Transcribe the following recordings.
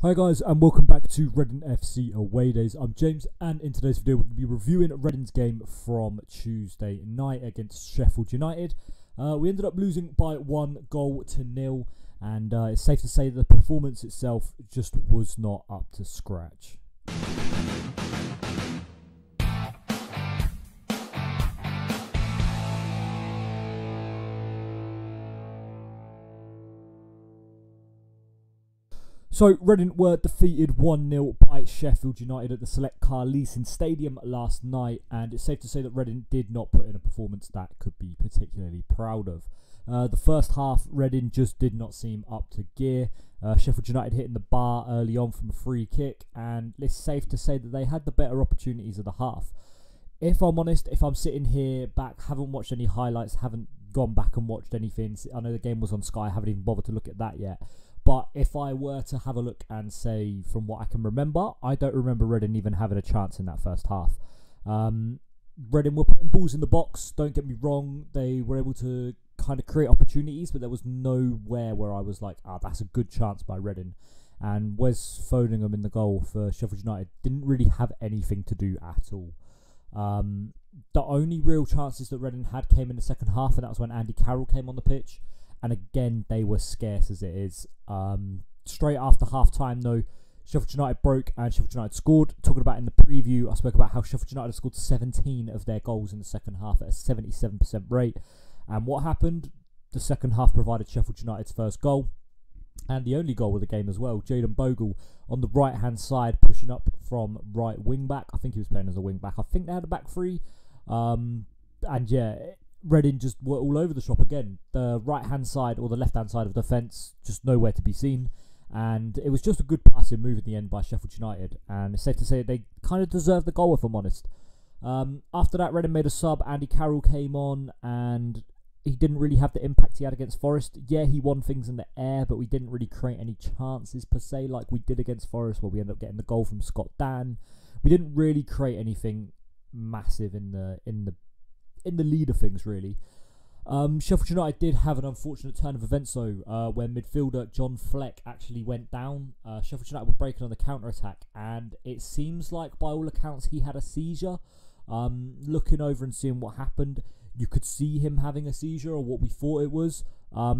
Hi guys, and welcome back to Reading FC Away Days. I'm James, and in today's video we're going to be reviewing Reading's game from Tuesday night against Sheffield United. We ended up losing by 1-0, and it's safe to say that the performance itself just was not up to scratch. So, Reading were defeated 1-0 by Sheffield United at the Select Car Leasing Stadium last night, and it's safe to say that Reading did not put in a performance that could be particularly proud of. The first half, Reading just did not seem up to gear. Sheffield United hitting the bar early on from a free kick, and it's safe to say that they had the better opportunities of the half. If I'm honest, if I'm sitting here back, haven't watched any highlights, haven't gone back and watched anything, I know the game was on Sky, I haven't even bothered to look at that yet. But if I were to have a look and say, from what I can remember, I don't remember Reading even having a chance in that first half. Reading were putting balls in the box, don't get me wrong. They were able to kind of create opportunities, but there was nowhere where I was like, that's a good chance by Reading. And Wes Fodingham in the goal for Sheffield United didn't really have anything to do at all. The only real chances that Reading had came in the second half, and that was when Andy Carroll came on the pitch. And again, they were scarce as it is. Straight after half-time, though, Sheffield United broke and Sheffield United scored. Talking about in the preview, I spoke about how Sheffield United scored 17 of their goals in the second half at a 77% rate. And what happened? The second half provided Sheffield United's first goal. And the only goal of the game as well. Bogle on the right-hand side, pushing up from right wing-back. I think he was playing as a wing-back. I think they had a back three. And yeah, Reading just were all over the shop again. The right-hand side or the left-hand side of defence, just nowhere to be seen. And it was just a good passing move in the end by Sheffield United. And it's safe to say they kind of deserved the goal, if I'm honest. After that, Reading made a sub. Andy Carroll came on, and he didn't really have the impact he had against Forest. Yeah, he won things in the air, but we didn't really create any chances per se like we did against Forest, where we ended up getting the goal from Scott Dan. We didn't really create anything massive in the lead of things, really. Sheffield United did have an unfortunate turn of events, though, where midfielder John Fleck actually went down. Sheffield United were breaking on the counter-attack, and it seems like, by all accounts, he had a seizure. Looking over and seeing what happened, you could see him having a seizure, or what we thought it was. I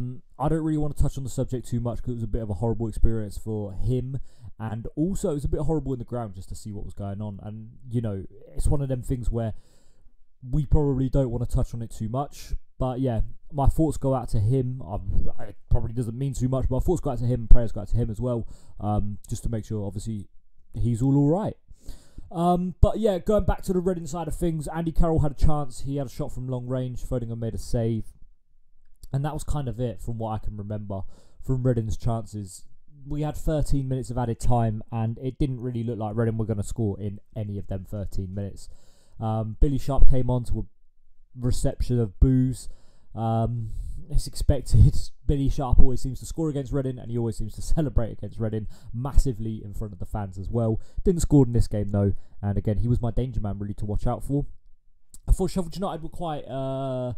don't really want to touch on the subject too much, because it was a bit of a horrible experience for him, and also it was a bit horrible in the ground just to see what was going on. And, you know, it's one of them things where we probably don't want to touch on it too much, but yeah, my thoughts go out to him. It probably doesn't mean too much, but my thoughts go out to him, prayers go out to him as well, just to make sure, obviously, he's all right. But yeah, going back to the Reading side of things, Andy Carroll had a chance. He had a shot from long range. Fodingham made a save, and that was kind of it from what I can remember from Reading's chances. We had 13 minutes of added time, and it didn't really look like Reading were going to score in any of them 13 minutes. Billy Sharp came on to a reception of boos. It's expected. Billy Sharp always seems to score against Reading, and he always seems to celebrate against Reading massively in front of the fans as well. Didn't score in this game though, and again, he was my danger man really to watch out for. I thought Sheffield United were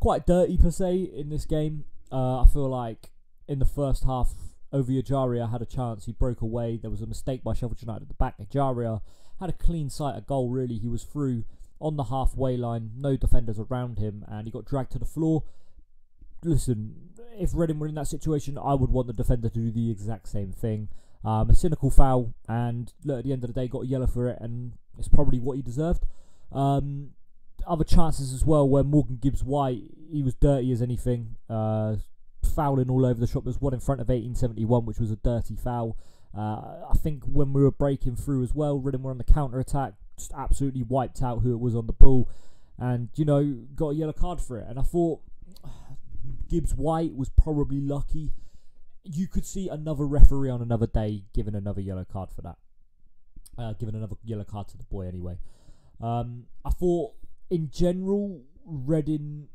quite dirty per se in this game. I feel like in the first half, Ovie Ejaria had a chance. He broke away. There was a mistake by Sheffield United at the back. Ejaria had a clean sight of goal, really. He was through on the halfway line, no defenders around him, and he got dragged to the floor. Listen, if Reading were in that situation, I would want the defender to do the exact same thing. A cynical foul, and look, at the end of the day, got a yellow for it, and it's probably what he deserved. Other chances as well, where Morgan Gibbs-White, he was dirty as anything, fouling all over the shop. There's one in front of 1871, which was a dirty foul. I think when we were breaking through as well, Reading were on the counter-attack, just absolutely wiped out who it was on the ball, and, you know, got a yellow card for it. And I thought Gibbs-White was probably lucky. You could see another referee on another day giving another yellow card for that. Giving another yellow card to the boy anyway. I thought, in general, Reading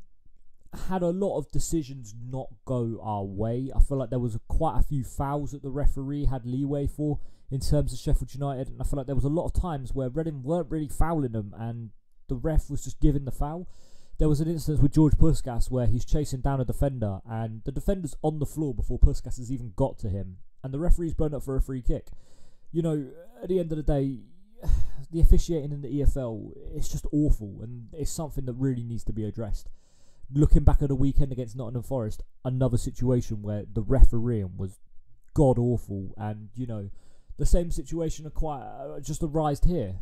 had a lot of decisions not go our way. I feel like there was quite a few fouls that the referee had leeway for in terms of Sheffield United, and I feel like there was a lot of times where Reading weren't really fouling them, and the ref was just giving the foul. There was an instance with George Puskas where he's chasing down a defender, and the defender's on the floor before Puskas has even got to him, and the referee's blown up for a free kick. You know, at the end of the day, the officiating in the EFL, it's just awful, and it's something that really needs to be addressed. Looking back at the weekend against Nottingham Forest, another situation where the refereeing was god awful, and you know, the same situation just arised here.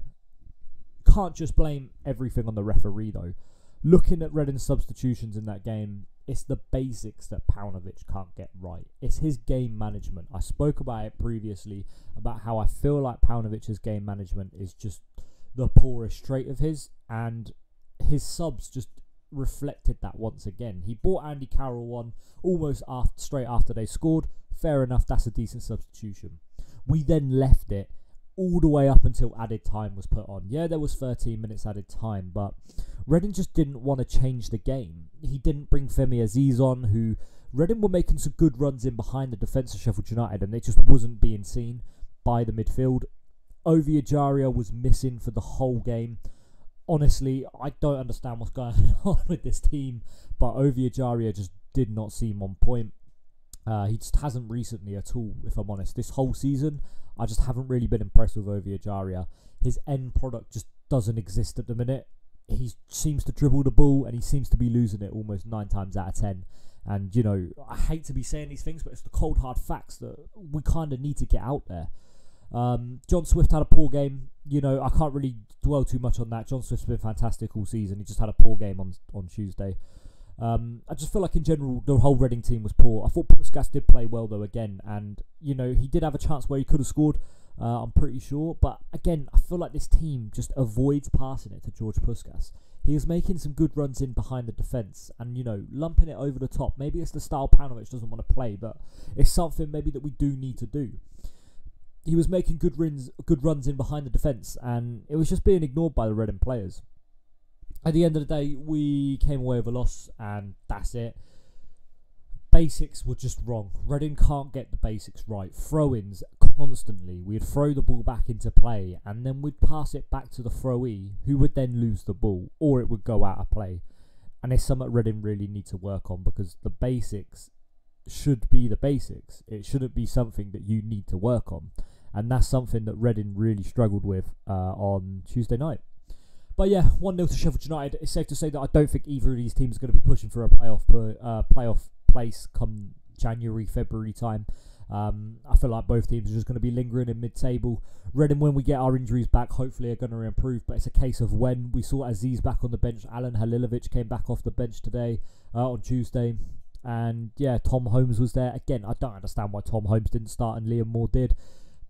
Can't just blame everything on the referee though. Looking at Reading's substitutions in that game, it's the basics that Paunovic can't get right. It's his game management. I spoke about it previously, about how I feel like Paunovic's game management is just the poorest trait of his, and his subs just reflected that once again. He brought Andy Carroll on almost straight after they scored. Fair enough, that's a decent substitution. We then left it all the way up until added time was put on. Yeah, there was 13 minutes added time, but Reading just didn't want to change the game. He didn't bring Femi Aziz on, who Reading were making some good runs in behind the defence of Sheffield United, and it just wasn't being seen by the midfield. Ovie Ejaria was missing for the whole game. Honestly, I don't understand what's going on with this team, but Ovie Ejaria just did not seem on point. He just hasn't recently at all, if I'm honest. This whole season, I just haven't really been impressed with Ovie Ejaria. His end product just doesn't exist at the minute. He seems to dribble the ball, and he seems to be losing it almost 9 times out of 10. And, you know, I hate to be saying these things, but it's the cold, hard facts that we kind of need to get out there. John Swift had a poor game. You know, I can't really dwell too much on that. John Swift's been fantastic all season. He just had a poor game on Tuesday. I just feel like in general the whole Reading team was poor. I thought Puskas did play well though again, and you know, he did have a chance where he could have scored, I'm pretty sure, but again I feel like this team just avoids passing it to George Puskas. He was making some good runs in behind the defence, and you know, lumping it over the top. Maybe it's the style Paunovic doesn't want to play, but it's something maybe that we do need to do. He was making good runs in behind the defence, and it was just being ignored by the Reading players. At the end of the day, we came away with a loss, and that's it. Basics were just wrong. Reading can't get the basics right. Throw-ins constantly. We'd throw the ball back into play, and then we'd pass it back to the throwee, who would then lose the ball, or it would go out of play. And it's something Reading really need to work on, because the basics should be the basics. It shouldn't be something that you need to work on. And that's something that Reading really struggled with on Tuesday night. But yeah, 1-0 to Sheffield United. It's safe to say that I don't think either of these teams are going to be pushing for a playoff place come January, February time. I feel like both teams are just going to be lingering in mid-table. Reading, when we get our injuries back, hopefully are going to improve, but it's a case of when. We saw Aziz back on the bench. Alan Halilovic came back off the bench today, on Tuesday. And yeah, Tom Holmes was there. Again, I don't understand why Tom Holmes didn't start and Liam Moore did.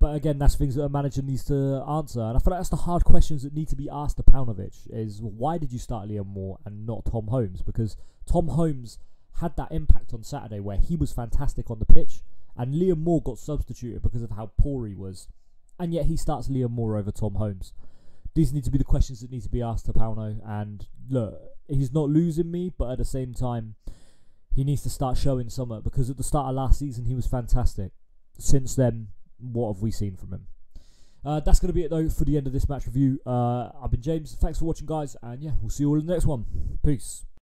But again, that's things that a manager needs to answer. And I feel like that's the hard questions that need to be asked to Paunovic, is why did you start Liam Moore and not Tom Holmes? Because Tom Holmes had that impact on Saturday where he was fantastic on the pitch, and Liam Moore got substituted because of how poor he was. And yet he starts Liam Moore over Tom Holmes. These need to be the questions that need to be asked to Pauno. And look, he's not losing me, but at the same time, he needs to start showing something, because at the start of last season, he was fantastic. Since then, what have we seen from him? That's going to be it though for the end of this match review. I've been James. Thanks for watching, guys, and yeah, we'll see you all in the next one. Peace.